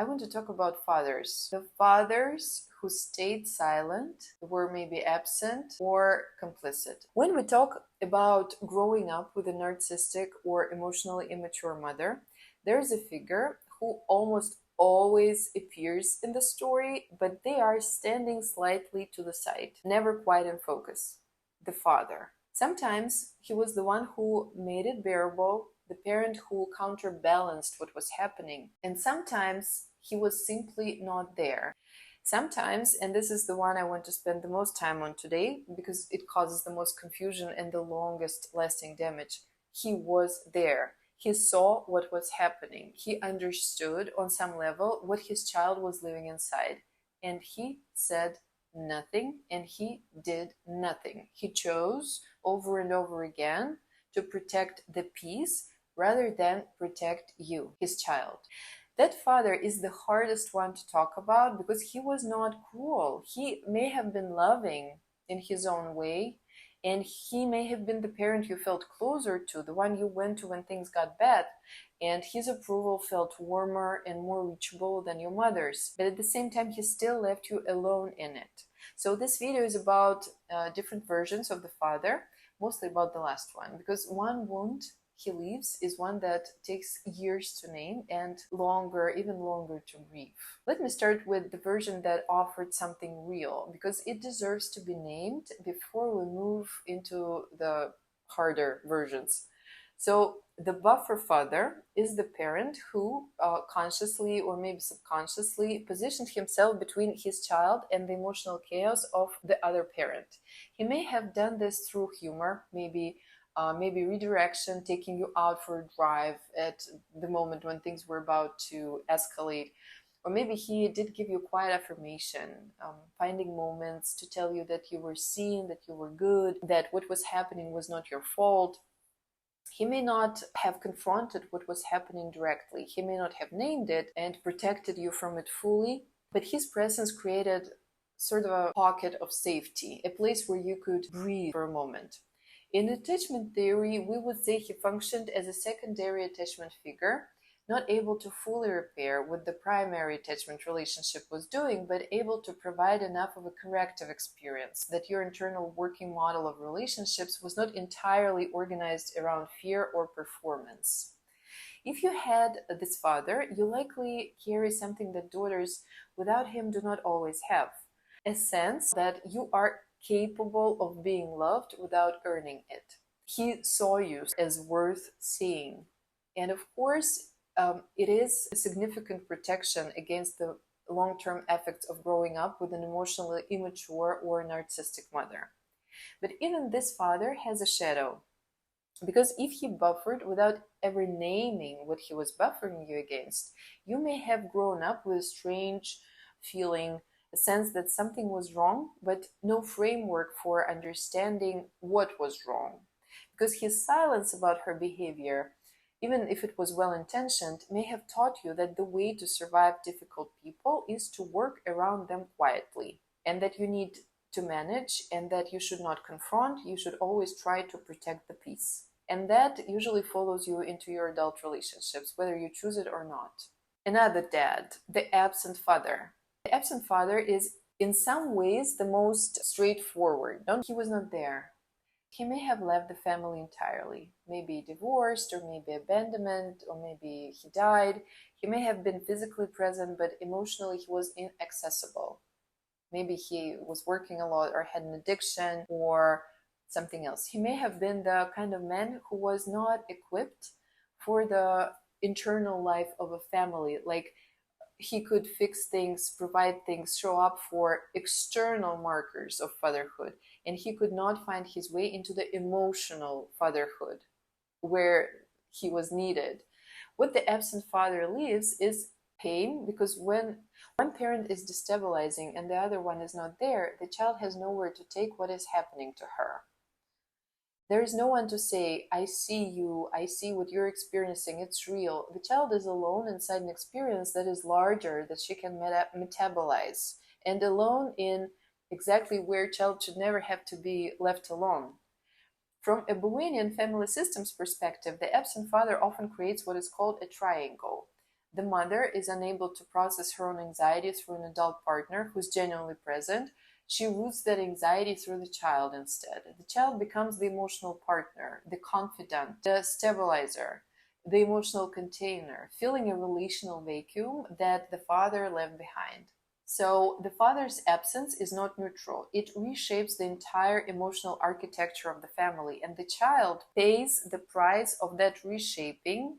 I want to talk about fathers. The fathers who stayed silent, were maybe absent or complicit. When we talk about growing up with a narcissistic or emotionally immature mother, there's a figure who almost always appears in the story, but they are standing slightly to the side, never quite in focus. The father. Sometimes he was the one who made it bearable, the parent who counterbalanced what was happening, and sometimes he was simply not there. Sometimes, and this is the one I want to spend the most time on today because it causes the most confusion and the longest lasting damage, he was there. He saw what was happening. He understood on some level what his child was living inside. And he said nothing, and he did nothing. He chose over and over again to protect the peace rather than protect you, his child. That father is the hardest one to talk about because he was not cruel. He may have been loving in his own way, and he may have been the parent you felt closer to, the one you went to when things got bad, and his approval felt warmer and more reachable than your mother's. But at the same time, he still left you alone in it. So this video is about different versions of the father, mostly about the last one, because one wound he leaves is one that takes years to name and longer, even longer to grieve. Let me start with the version that offered something real, because it deserves to be named before we move into the harder versions. So the buffer father is the parent who consciously or maybe subconsciously positioned himself between his child and the emotional chaos of the other parent. He may have done this through humor, maybe redirection, taking you out for a drive at the moment when things were about to escalate. Or maybe he did give you quiet affirmation, finding moments to tell you that you were seen, that you were good, that what was happening was not your fault. He may not have confronted what was happening directly. He may not have named it and protected you from it fully, but his presence created sort of a pocket of safety, a place where you could breathe for a moment. In attachment theory, we would say he functioned as a secondary attachment figure, not able to fully repair what the primary attachment relationship was doing, but able to provide enough of a corrective experience that your internal working model of relationships was not entirely organized around fear or performance. If you had this father, you likely carry something that daughters without him do not always have, a sense that you are capable of being loved without earning it. He saw you as worth seeing. And of course, it is a significant protection against the long-term effects of growing up with an emotionally immature or narcissistic mother. But even this father has a shadow, because if he buffered without ever naming what he was buffering you against, you may have grown up with a strange feeling, a sense that something was wrong, but no framework for understanding what was wrong. Because his silence about her behavior, even if it was well-intentioned, may have taught you that the way to survive difficult people is to work around them quietly, and that you need to manage, and that you should not confront, you should always try to protect the peace. And that usually follows you into your adult relationships, whether you choose it or not. Another dad, the absent father. The absent father is in some ways the most straightforward. He was not there. He may have left the family entirely, maybe divorced, or maybe abandonment, or maybe he died. He may have been physically present, but emotionally he was inaccessible. Maybe he was working a lot or had an addiction or something else. He may have been the kind of man who was not equipped for the internal life of a family. Like, he could fix things, provide things, show up for external markers of fatherhood. And he could not find his way into the emotional fatherhood where he was needed. What the absent father leaves is pain, because when one parent is destabilizing and the other one is not there, the child has nowhere to take what is happening to her. There is no one to say, I see you, I see what you're experiencing, it's real. The child is alone inside an experience that is larger, that she can metabolize, and alone in exactly where a child should never have to be left alone. From a Bowenian family systems perspective, the absent father often creates what is called a triangle. The mother is unable to process her own anxiety through an adult partner who's genuinely present. She routes that anxiety through the child instead. The child becomes the emotional partner, the confidant, the stabilizer, the emotional container, filling a relational vacuum that the father left behind. So the father's absence is not neutral. It reshapes the entire emotional architecture of the family, and the child pays the price of that reshaping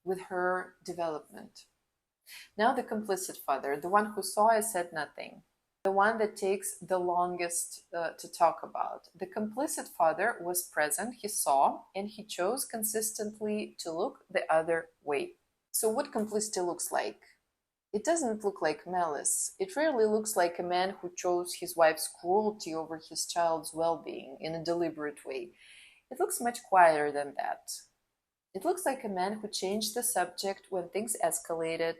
with her development. Now the complicit father, the one who saw and said nothing, the one that takes the longest to talk about. The complicit father was present, he saw, and he chose consistently to look the other way. So what complicity looks like? It doesn't look like malice. It rarely looks like a man who chose his wife's cruelty over his child's well-being in a deliberate way. It looks much quieter than that. It looks like a man who changed the subject when things escalated.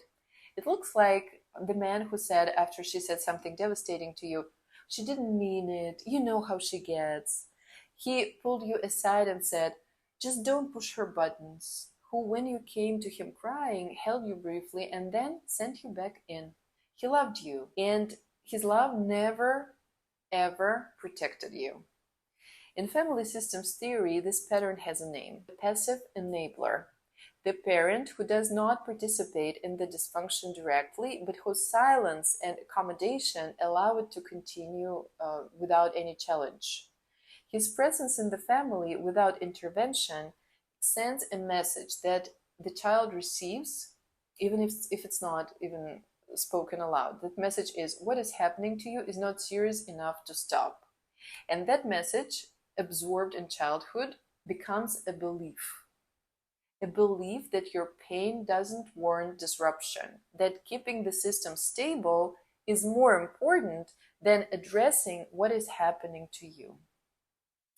It looks like the man who said, after she said something devastating to you, "She didn't mean it, you know how she gets." He pulled you aside and said, "Just don't push her buttons." Who, when you came to him crying, held you briefly and then sent you back in. He loved you, and his love never, ever protected you. In family systems theory, this pattern has a name: the passive enabler. The parent who does not participate in the dysfunction directly, but whose silence and accommodation allow it to continue without any challenge. His presence in the family without intervention sends a message that the child receives, even if it's not even spoken aloud. That message is, what is happening to you is not serious enough to stop. And that message, absorbed in childhood, becomes a belief that your pain doesn't warrant disruption, that keeping the system stable is more important than addressing what is happening to you.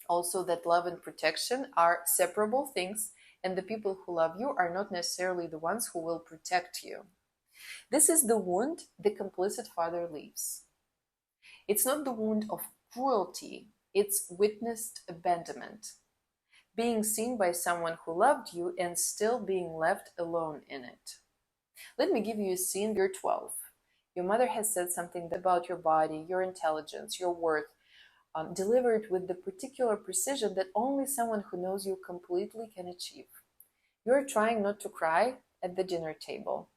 Also, that love and protection are separable things, and the people who love you are not necessarily the ones who will protect you. This is the wound the complicit father leaves. It's not the wound of cruelty, it's witnessed abandonment. Being seen by someone who loved you and still being left alone in it. Let me give you a scene. You're 12. Your mother has said something about your body, your intelligence, your worth, delivered with the particular precision that only someone who knows you completely can achieve. You're trying not to cry at the dinner table.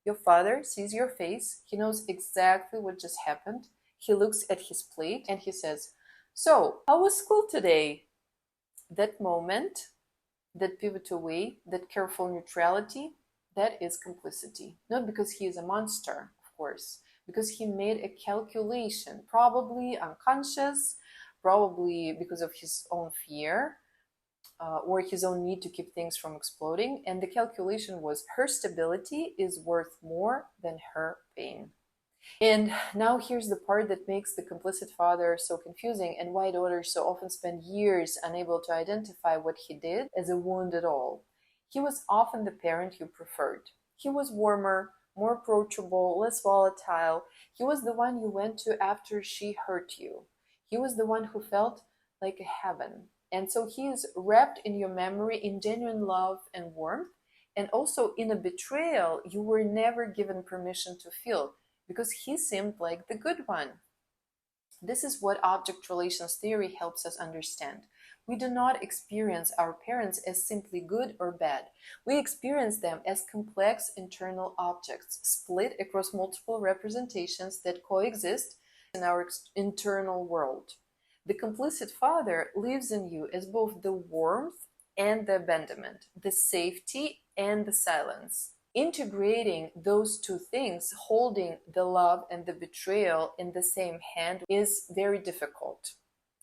Your father sees your face. He knows exactly what just happened. He looks at his plate and he says, "So, how was school today?" That moment, that pivot away, that careful neutrality, that is complicity. Not because he is a monster, of course, because he made a calculation, probably unconscious, probably because of his own fear or his own need to keep things from exploding. And the calculation was, her stability is worth more than her pain. And now here's the part that makes the complicit father so confusing, and why daughters so often spend years unable to identify what he did as a wound at all. He was often the parent you preferred. He was warmer, more approachable, less volatile. He was the one you went to after she hurt you. He was the one who felt like a heaven. And so he is wrapped in your memory in genuine love and warmth, and also in a betrayal you were never given permission to feel, because he seemed like the good one. This is what object relations theory helps us understand. We do not experience our parents as simply good or bad. We experience them as complex internal objects, split across multiple representations that coexist in our internal world. The complicit father lives in you as both the warmth and the abandonment, the safety and the silence. Integrating those two things, holding the love and the betrayal in the same hand, is very difficult,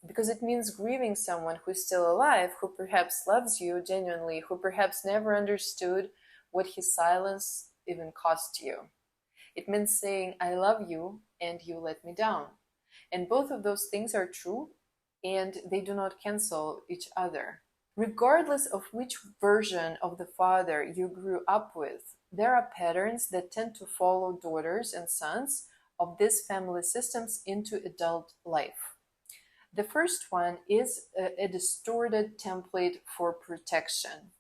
because it means grieving someone who is still alive, who perhaps loves you genuinely, who perhaps never understood what his silence even cost you. It means saying, "I love you and you let me down." And both of those things are true, and they do not cancel each other. Regardless of which version of the father you grew up with, there are patterns that tend to follow daughters and sons of these family systems into adult life. The first one is a distorted template for protection.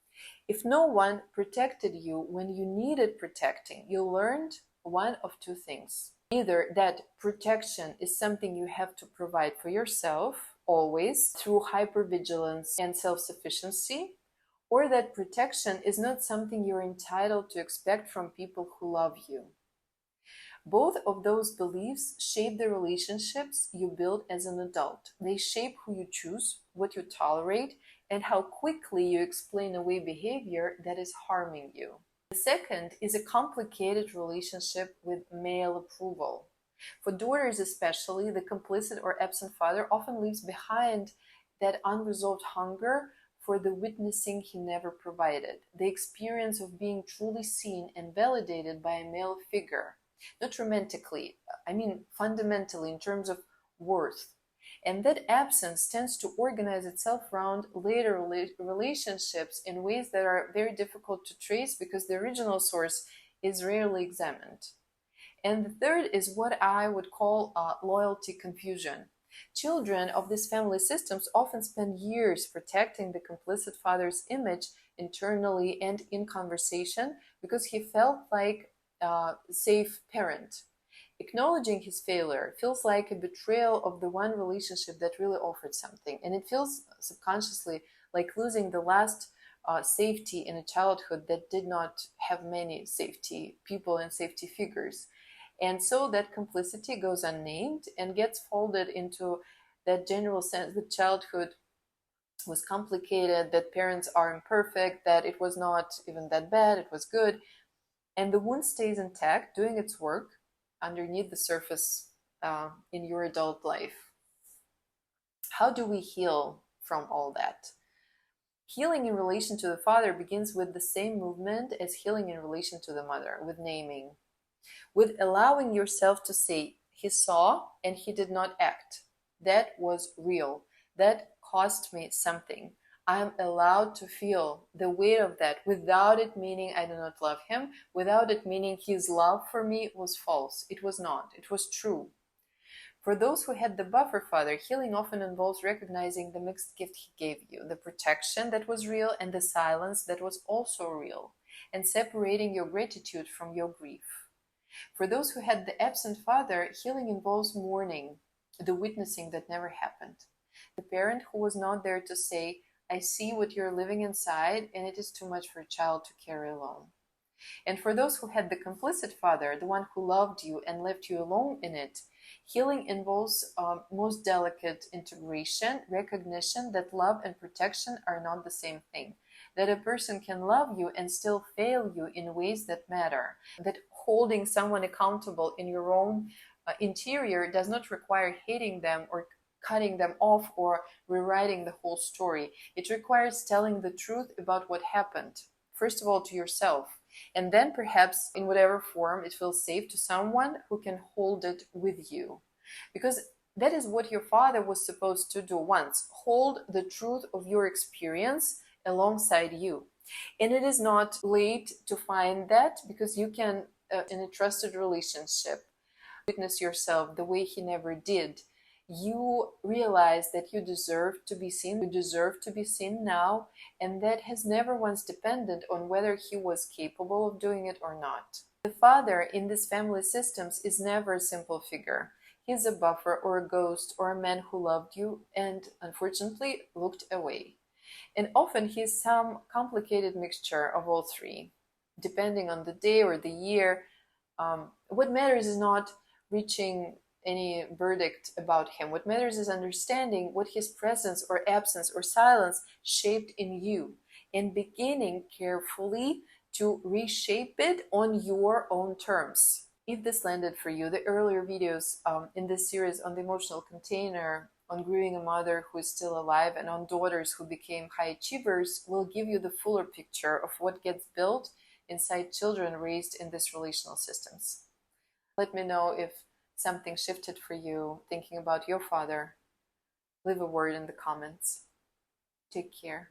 If no one protected you when you needed protecting, you learned one of two things. Either that protection is something you have to provide for yourself always through hypervigilance and self-sufficiency, or that protection is not something you're entitled to expect from people who love you. Both of those beliefs shape the relationships you build as an adult. They shape who you choose, what you tolerate, and how quickly you explain away behavior that is harming you. The second is a complicated relationship with male approval. For daughters especially, the complicit or absent father often leaves behind that unresolved hunger for the witnessing he never provided, the experience of being truly seen and validated by a male figure. Not romantically, I mean fundamentally in terms of worth. And that absence tends to organize itself around later relationships in ways that are very difficult to trace because the original source is rarely examined. And the third is what I would call loyalty confusion. Children of these family systems often spend years protecting the complicit father's image internally and in conversation because he felt like a safe parent. Acknowledging his failure feels like a betrayal of the one relationship that really offered something, and it feels subconsciously like losing the last safety in a childhood that did not have many safety people and safety figures. And so that complicity goes unnamed and gets folded into that general sense that childhood was complicated, that parents are imperfect, that it was not even that bad, it was good. And the wound stays intact, doing its work underneath the surface in your adult life. How do we heal from all that? Healing in relation to the father begins with the same movement as healing in relation to the mother, with naming, with allowing yourself to say, he saw and he did not act. That was real. That cost me something. I am allowed to feel the weight of that without it meaning I do not love him, without it meaning his love for me was false. It was not. It was true. For those who had the buffer father, healing often involves recognizing the mixed gift he gave you, the protection that was real and the silence that was also real, and separating your gratitude from your grief. For those who had the absent father, healing involves mourning the witnessing that never happened, the parent who was not there to say, I see what you're living inside, and it is too much for a child to carry alone. And for those who had the complicit father, the one who loved you and left you alone in it, healing involves most delicate integration, recognition that love and protection are not the same thing, that a person can love you and still fail you in ways that matter, that holding someone accountable in your own interior does not require hating them or cutting them off or rewriting the whole story. It requires telling the truth about what happened, first of all to yourself, and then perhaps in whatever form it feels safe to someone who can hold it with you. Because that is what your father was supposed to do once, hold the truth of your experience alongside you. And it is not late to find that, because you can, in a trusted relationship, witness yourself the way he never did. You realize that you deserve to be seen, you deserve to be seen now, and that has never once depended on whether he was capable of doing it or not. The father in these family systems is never a simple figure. He's a buffer or a ghost or a man who loved you and unfortunately looked away. And often he's some complicated mixture of all three, depending on the day or the year. What matters is not reaching any verdict about him. What matters is understanding what his presence or absence or silence shaped in you and beginning carefully to reshape it on your own terms. If this landed for you, the earlier videos in this series on the emotional container, on grieving a mother who is still alive, and on daughters who became high achievers will give you the fuller picture of what gets built inside children raised in these relational systems. Let me know if something shifted for you thinking about your father. Leave a word in the comments. Take care.